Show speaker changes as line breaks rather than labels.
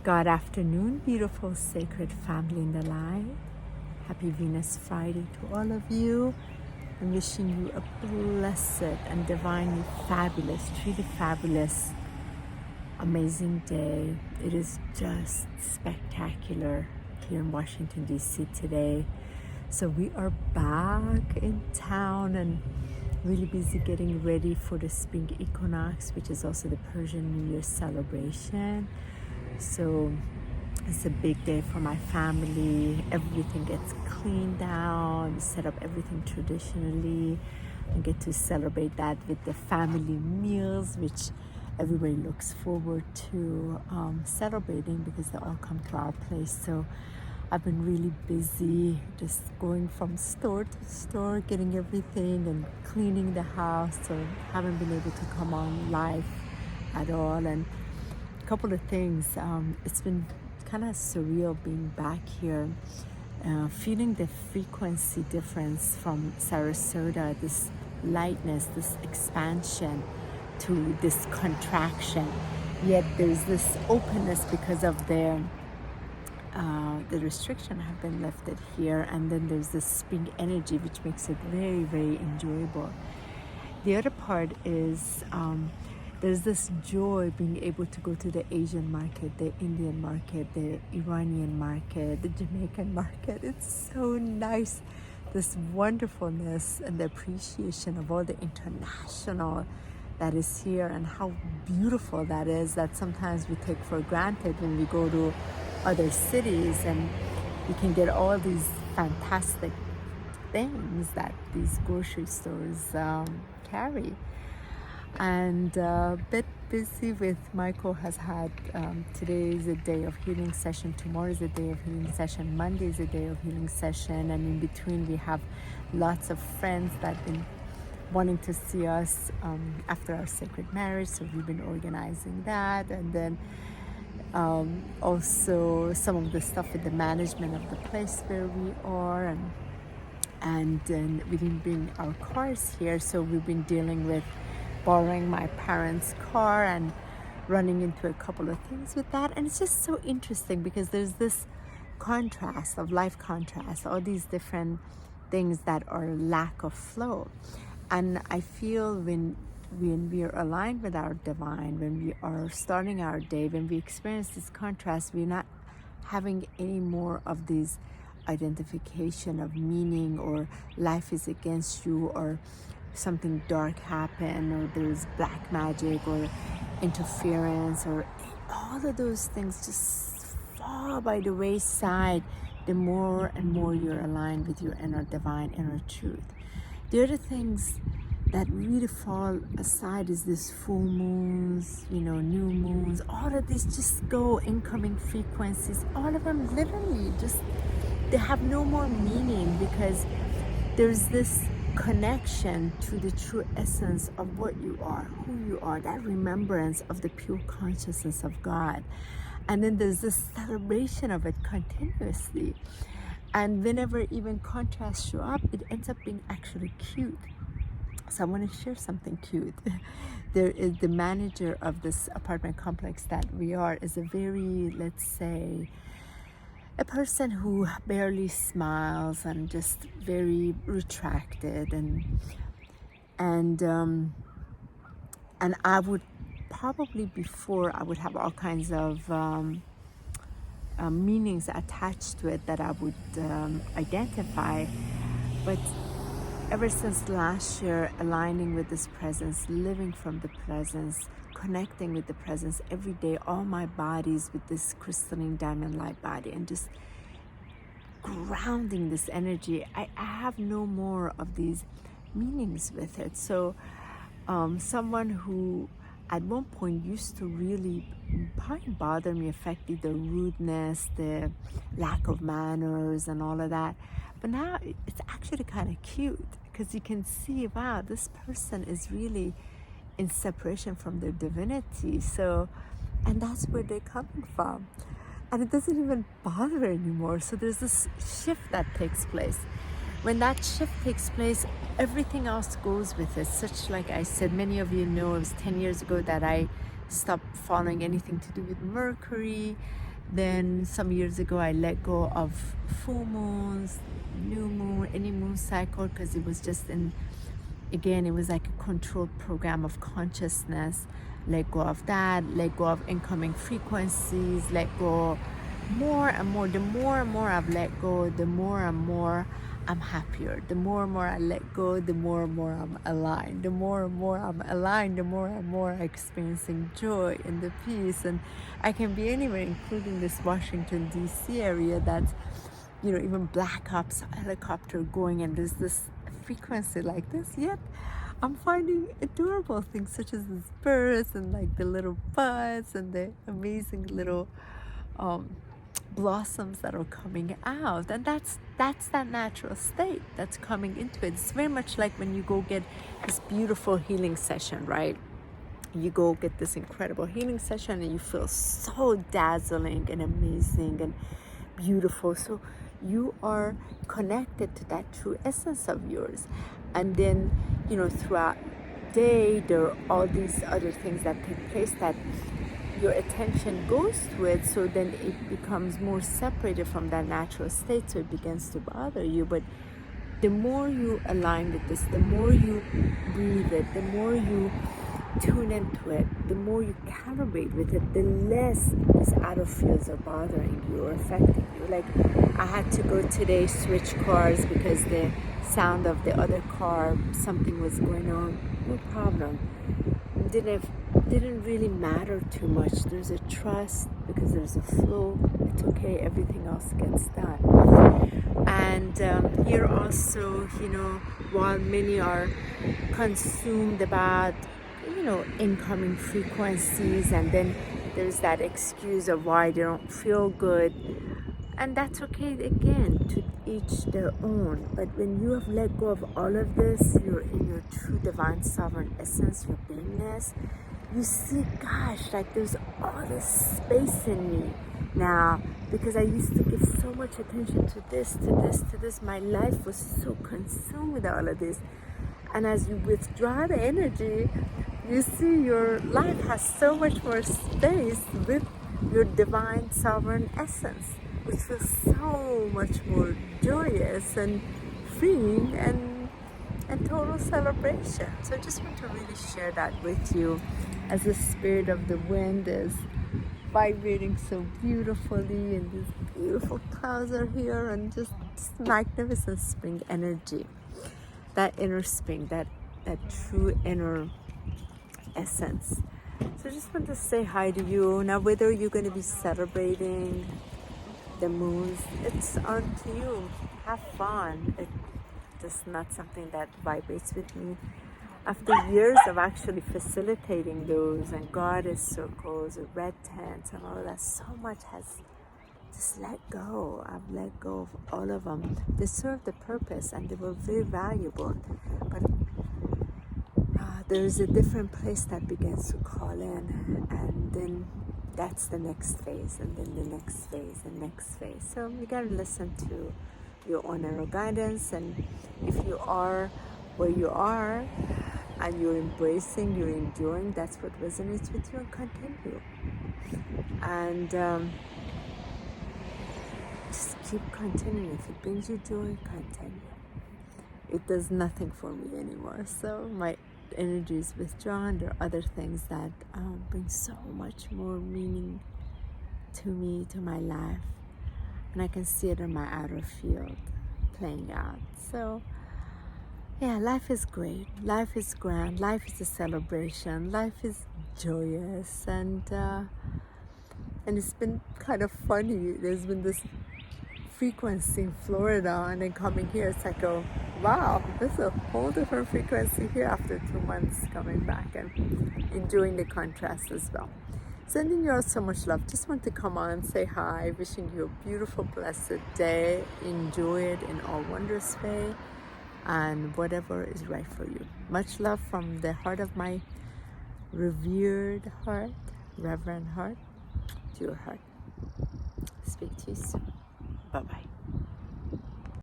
God afternoon, beautiful sacred family in the light. Happy Venus Friday to all of you. I'm wishing you a blessed and divinely fabulous, truly fabulous, amazing day. It is just spectacular here in Washington, D.C. today. So we are back in town and really busy getting ready for the spring equinox, which is also the Persian New Year celebration. So it's a big day for my family. Everything gets cleaned down, we set up everything traditionally, and get to celebrate that with the family meals, which everybody looks forward to celebrating because they all come to our place. So I've been really busy just going from store to store, getting everything and cleaning the house. So haven't been able to come on live at all. And a couple of things, it's been kind of surreal being back here, feeling the frequency difference from Sarasota, this lightness, this expansion to this contraction. Yet there's this openness because of the restriction have been lifted here, and then there's this spring energy which makes it very, very enjoyable. The other part is there's this joy being able to go to the Asian market, the Indian market, the Iranian market, the Jamaican market. It's so nice, this wonderfulness and the appreciation of all the international that is here, and how beautiful that is, that sometimes we take for granted when we go to other cities, and you can get all these fantastic things that these grocery stores carry. And a bit busy with Michael has had, today is a day of healing session, tomorrow is a day of healing session, Monday is a day of healing session, and in between we have lots of friends that have been wanting to see us after our sacred marriage, so we've been organizing that. And then also some of the stuff with the management of the place where we are, and then we didn't bring our cars here, so we've been dealing with borrowing my parents' car and running into a couple of things with that. And it's just so interesting because there's this contrast of life, contrast, all these different things that are lack of flow. And I feel when we are aligned with our divine, when we are starting our day, when we experience this contrast, we're not having any more of these identification of meaning, or life is against you, or something dark happened, or there's black magic or interference, or all of those things just fall by the wayside the more and more you're aligned with your inner divine, inner truth. The other things that really fall aside is this full moons, new moons, all of this just go, incoming frequencies, all of them literally just, they have no more meaning, because there's this connection to the true essence of what you are, who you are, that remembrance of the pure consciousness of God. And then there's this celebration of it continuously. And whenever even contrasts show up, it ends up being actually cute. So I want to share something cute. There is the manager of this apartment complex that we are is a very, let's say, a person who barely smiles and just very retracted, and I would probably, before, I would have all kinds of meanings attached to it that I would identify, but ever since last year, aligning with this presence, living from the presence, connecting with the presence every day, all my bodies with this crystalline diamond light body, and just grounding this energy, I have no more of these meanings with it. So someone who at one point used to really probably bother me, affect the rudeness, the lack of manners and all of that, but now it's actually kind of cute, because you can see, wow, this person is really in separation from their divinity. So, and that's where they're coming from, and it doesn't even bother anymore. So there's this shift that takes place. When that shift takes place, everything else goes with it. Such, like I said, many of you know, it was 10 years ago that I stopped following anything to do with Mercury, Then some years ago, I let go of full moons, new moon, any moon cycle, because it was just again, it was like a controlled program of consciousness. Let go of that, let go of incoming frequencies, let go more and more. The more and more I've let go, the more and more I'm happier. The more and more I let go, the more and more I'm aligned. The more and more I'm aligned, the more and more I'm experiencing joy and the peace. And I can be anywhere, including this Washington, D.C. area that's, even Black Ops helicopter going, and there's this frequency like this, yet I'm finding adorable things such as these birds and like the little buds and the amazing little blossoms that are coming out, and that's that natural state that's coming into it. It's very much like when you go get this beautiful healing session, right? You go get this incredible healing session and you feel so dazzling and amazing and beautiful. So you are connected to that true essence of yours. And then, throughout the day, there are all these other things that take place that your attention goes to it, so then it becomes more separated from that natural state, so it begins to bother you. But the more you align with this, the more you breathe it, the more you tune into it, the more you calibrate with it, the less these outer fields are bothering you or affecting you. Like, I had to go today switch cars because the sound of the other car, something was going on. No problem. Didn't really matter too much. There's a trust because there's a flow. It's okay. Everything else gets done. And here also, while many are consumed about, incoming frequencies, and then there's that excuse of why they don't feel good. And that's okay, again, to each their own. But when you have let go of all of this, you're in your true divine sovereign essence, your beingness, you see, gosh, like there's all this space in me now, because I used to give so much attention to this, to this, to this. My life was so consumed with all of this. And as you withdraw the energy, you see your life has so much more space with your divine sovereign essence, which feels so much more joyous and freeing and total celebration. So I just want to really share that with you, as the spirit of the wind is vibrating so beautifully, and these beautiful clouds are here, and just magnificent spring energy, that inner spring, that true inner essence. So I just want to say hi to you. Now, whether you're going to be celebrating the moons, it's on to you. Have fun. It's just not something that vibrates with me. After years of actually facilitating those and goddess circles and red tents and all of that, so much has just let go. I've let go of all of them. They served the purpose and they were very valuable. But there's a different place that begins to call in, and then that's the next phase, and then the next phase, and next phase. So you gotta listen to your own inner guidance, and if you are where you are and you're embracing, you're enjoying, that's what resonates with you, and continue. And just keep continuing. If it brings you joy, continue. It does nothing for me anymore, so my energy is withdrawn. There are other things that bring so much more meaning to me, to my life, and I can see it in my outer field playing out. So yeah, life is great, life is grand, life is a celebration, life is joyous, and it's been kind of funny. There's been this frequency in Florida, and then coming here, it's like, oh wow, this is a whole different frequency here after 2 months coming back, and enjoying the contrast as well. Sending you all so much love. Just want to come on, say hi, wishing you a beautiful, blessed day. Enjoy it in all wondrous way, and whatever is right for you. Much love from the heart of my revered heart, reverend heart, to your heart. Speak to you soon. Bye-bye.